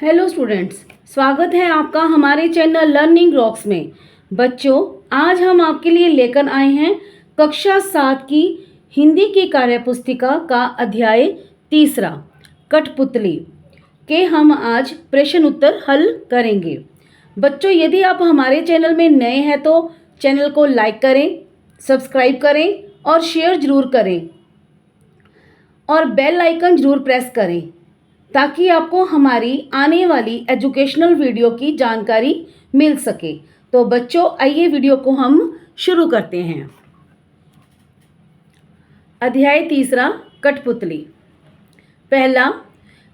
Hello students, स्वागत है आपका हमारे चैनल लर्निंग रॉक्स में। बच्चों, आज हम आपके लिए लेकर आए हैं कक्षा 7 की हिंदी की कार्यपुस्तिका का अध्याय 3 कठपुतली के हम आज प्रश्न उत्तर हल करेंगे। बच्चों, यदि आप हमारे चैनल में नए हैं तो चैनल को लाइक करें, सब्सक्राइब करें और शेयर ज़रूर करें और बेल आइकन ज़रूर प्रेस करें ताकि आपको हमारी आने वाली एजुकेशनल वीडियो की जानकारी मिल सके। तो बच्चों, आइए वीडियो को हम शुरू करते हैं। अध्याय 3 कठपुतली। पहला,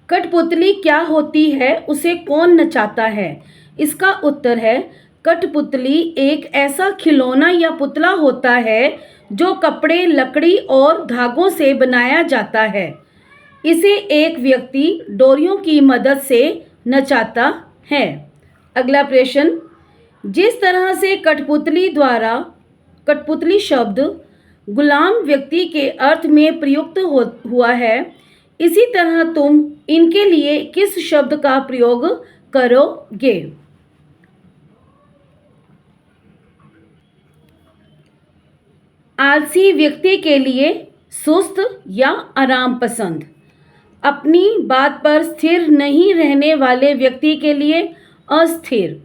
कठपुतली क्या होती है, उसे कौन नचाता है? इसका उत्तर है कठपुतली एक ऐसा खिलौना या पुतला होता है जो कपड़े, लकड़ी और धागों से बनाया जाता है। इसे एक व्यक्ति डोरियों की मदद से नचाता है। अगला प्रश्न, जिस तरह से कठपुतली शब्द गुलाम व्यक्ति के अर्थ में प्रयुक्त हुआ है, इसी तरह तुम इनके लिए किस शब्द का प्रयोग करोगे? आलसी व्यक्ति के लिए सुस्त या आराम पसंद। अपनी बात पर स्थिर नहीं रहने वाले व्यक्ति के लिए अस्थिर।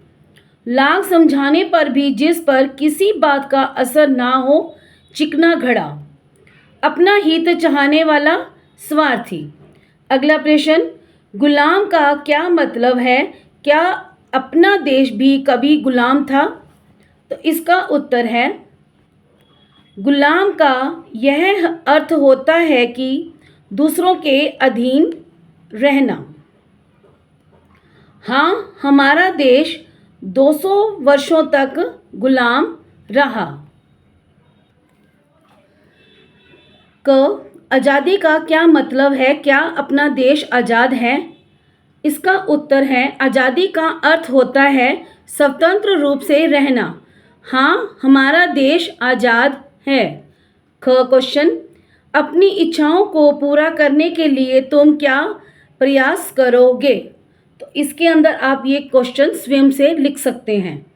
लाख समझाने पर भी जिस पर किसी बात का असर ना हो, चिकना घड़ा। अपना हित चाहने वाला स्वार्थी। अगला प्रश्न, गुलाम का क्या मतलब है? क्या अपना देश भी कभी गुलाम था? तो इसका उत्तर है गुलाम का यह अर्थ होता है कि दूसरों के अधीन रहना। हाँ, हमारा देश 200 वर्षों तक गुलाम रहा। आज़ादी का क्या मतलब है? क्या अपना देश आज़ाद है? इसका उत्तर है आज़ादी का अर्थ होता है स्वतंत्र रूप से रहना। हाँ, हमारा देश आज़ाद है। क्वेश्चन, अपनी इच्छाओं को पूरा करने के लिए तुम क्या प्रयास करोगे? तो इसके अंदर आप ये क्वेश्चन स्वयं से लिख सकते हैं।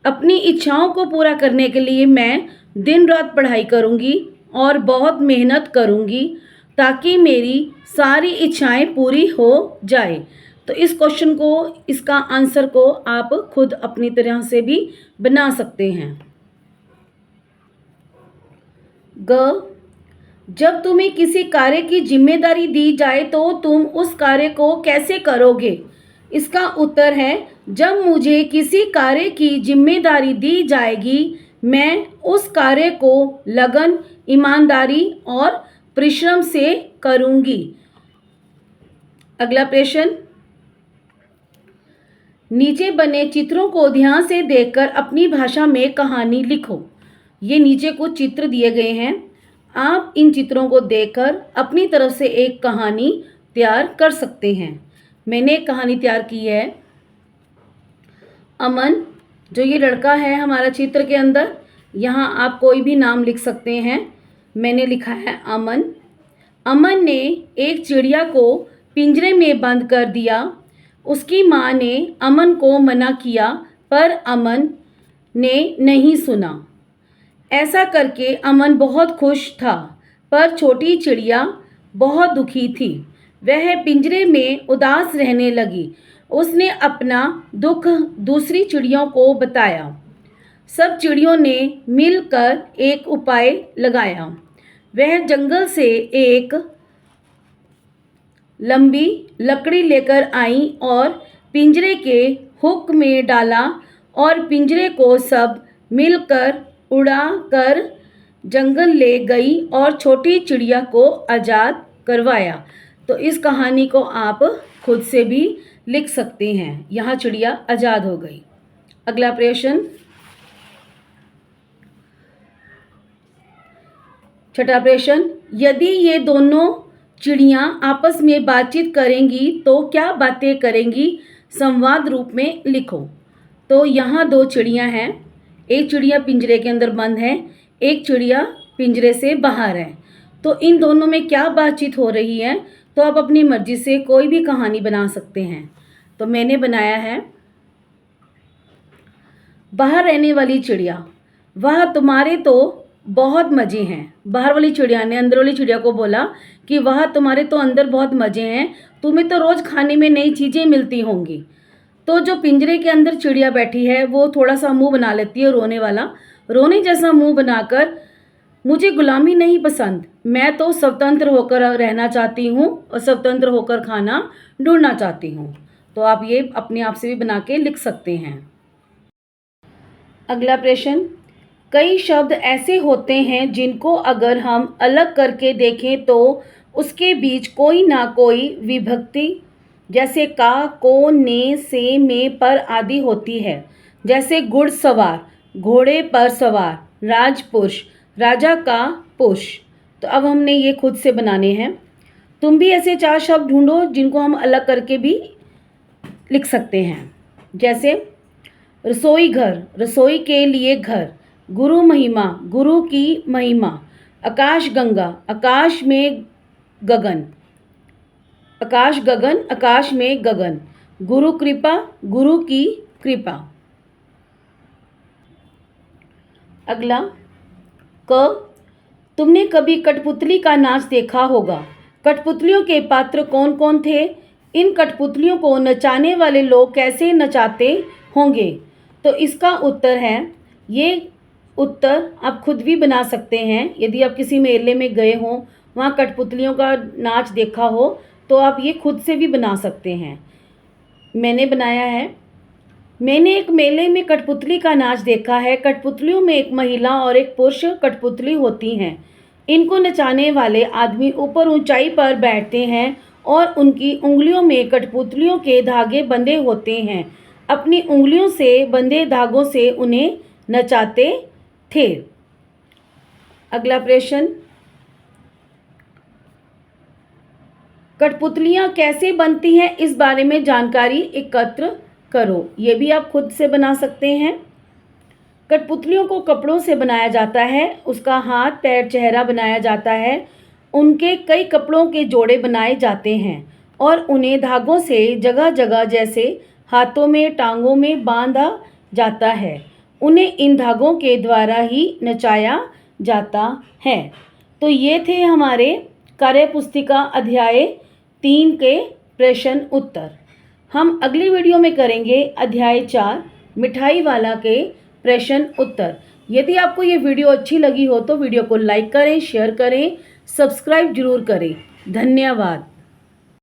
अपनी इच्छाओं को पूरा करने के लिए मैं दिन रात पढ़ाई करूंगी और बहुत मेहनत करूंगी ताकि मेरी सारी इच्छाएं पूरी हो जाए। तो इस क्वेश्चन को, इसका आंसर को आप खुद अपनी तरह से भी बना सकते हैं। जब तुम्हें किसी कार्य की जिम्मेदारी दी जाए तो तुम उस कार्य को कैसे करोगे? इसका उत्तर है जब मुझे किसी कार्य की जिम्मेदारी दी जाएगी, मैं उस कार्य को लगन, ईमानदारी और परिश्रम से करूंगी। अगला प्रश्न, नीचे बने चित्रों को ध्यान से देखकर अपनी भाषा में कहानी लिखो। ये नीचे कुछ चित्र दिए गए हैं। आप इन चित्रों को देखकर अपनी तरफ से एक कहानी तैयार कर सकते हैं। मैंने एक कहानी तैयार की है। अमन, जो ये लड़का है हमारा चित्र के अंदर, यहाँ आप कोई भी नाम लिख सकते हैं। मैंने लिखा है अमन। अमन ने एक चिड़िया को पिंजरे में बंद कर दिया। उसकी माँ ने अमन को मना किया पर अमन ने नहीं सुना। ऐसा करके अमन बहुत खुश था, पर छोटी चिड़िया बहुत दुखी थी। वह पिंजरे में उदास रहने लगी। उसने अपना दुख दूसरी चिड़ियों को बताया। सब चिड़ियों ने मिलकर एक उपाय लगाया। वह जंगल से एक लंबी लकड़ी लेकर आई और पिंजरे के हुक में डाला और पिंजरे को सब मिलकर उड़ा कर जंगल ले गई और छोटी चिड़िया को आज़ाद करवाया। तो इस कहानी को आप खुद से भी लिख सकते हैं। यहाँ चिड़िया आज़ाद हो गई। अगला प्रश्न, छठा प्रश्न, यदि ये दोनों चिड़िया आपस में बातचीत करेंगी तो क्या बातें करेंगी? संवाद रूप में लिखो। तो यहाँ दो चिड़िया हैं। एक चिड़िया पिंजरे के अंदर बंद है, एक चिड़िया पिंजरे से बाहर है। तो इन दोनों में क्या बातचीत हो रही है? तो आप अपनी मर्जी से कोई भी कहानी बना सकते हैं। तो मैंने बनाया है बाहर रहने वाली चिड़िया, वह तुम्हारे तो बहुत मज़े हैं। बाहर वाली चिड़िया ने अंदर वाली चिड़िया को बोला कि वह तुम्हारे तो अंदर बहुत मज़े हैं, तुम्हें तो रोज़ खाने में नई चीज़ें मिलती होंगी। तो जो पिंजरे के अंदर चिड़िया बैठी है वो थोड़ा सा मुंह बना लेती है रोने वाला, रोने जैसा मुंह बनाकर, मुझे गुलामी नहीं पसंद, मैं तो स्वतंत्र होकर रहना चाहती हूँ और स्वतंत्र होकर खाना ढूंढना चाहती हूँ। तो आप ये अपने आप से भी बना के लिख सकते हैं। अगला प्रश्न, कई शब्द ऐसे होते हैं जिनको अगर हम अलग करके देखें तो उसके बीच कोई ना कोई विभक्ति जैसे का, को, ने, से, में, पर आदि होती है। जैसे घुड़सवार, घोड़े पर सवार, राजपुरुष, राजा का पुरुष। तो अब हमने ये खुद से बनाने हैं। तुम भी ऐसे 4 शब्द ढूंढो जिनको हम अलग करके भी लिख सकते हैं। जैसे रसोई घर, रसोई के लिए घर, गुरु महिमा, गुरु की महिमा, आकाश गंगा, आकाश में गगन, आकाश गगन, आकाश में गगन, गुरु कृपा, गुरु की कृपा। अगला, क, तुमने कभी कठपुतली का नाच देखा होगा। कठपुतलियों के पात्र कौन कौन थे? इन कठपुतलियों को नचाने वाले लोग कैसे नचाते होंगे? तो इसका उत्तर है, ये उत्तर आप खुद भी बना सकते हैं। यदि आप किसी मेले में गए हों, वहाँ कठपुतलियों का नाच देखा हो, तो आप ये खुद से भी बना सकते हैं। मैंने बनाया है, मैंने एक मेले में कठपुतली का नाच देखा है। कठपुतलियों में एक महिला और एक पुरुष कठपुतली होती हैं। इनको नचाने वाले आदमी ऊपर ऊंचाई पर बैठते हैं और उनकी उंगलियों में कठपुतलियों के धागे बंधे होते हैं। अपनी उंगलियों से बंधे धागों से उन्हें नचाते थे। अगला प्रश्न, कठपुतलियाँ कैसे बनती हैं, इस बारे में जानकारी एकत्र करो। ये भी आप खुद से बना सकते हैं। कठपुतलियों को कपड़ों से बनाया जाता है, उसका हाथ, पैर, चेहरा बनाया जाता है। उनके कई कपड़ों के जोड़े बनाए जाते हैं और उन्हें धागों से जगह जगह जैसे हाथों में, टांगों में बांधा जाता है। उन्हें इन धागों के द्वारा ही नचाया जाता है। तो ये थे हमारे कार्यपुस्तिका अध्याय 3 के प्रश्न उत्तर। हम अगली वीडियो में करेंगे अध्याय 4 मिठाई वाला के प्रश्न उत्तर। यदि आपको ये वीडियो अच्छी लगी हो तो वीडियो को लाइक करें, शेयर करें, सब्सक्राइब जरूर करें। धन्यवाद।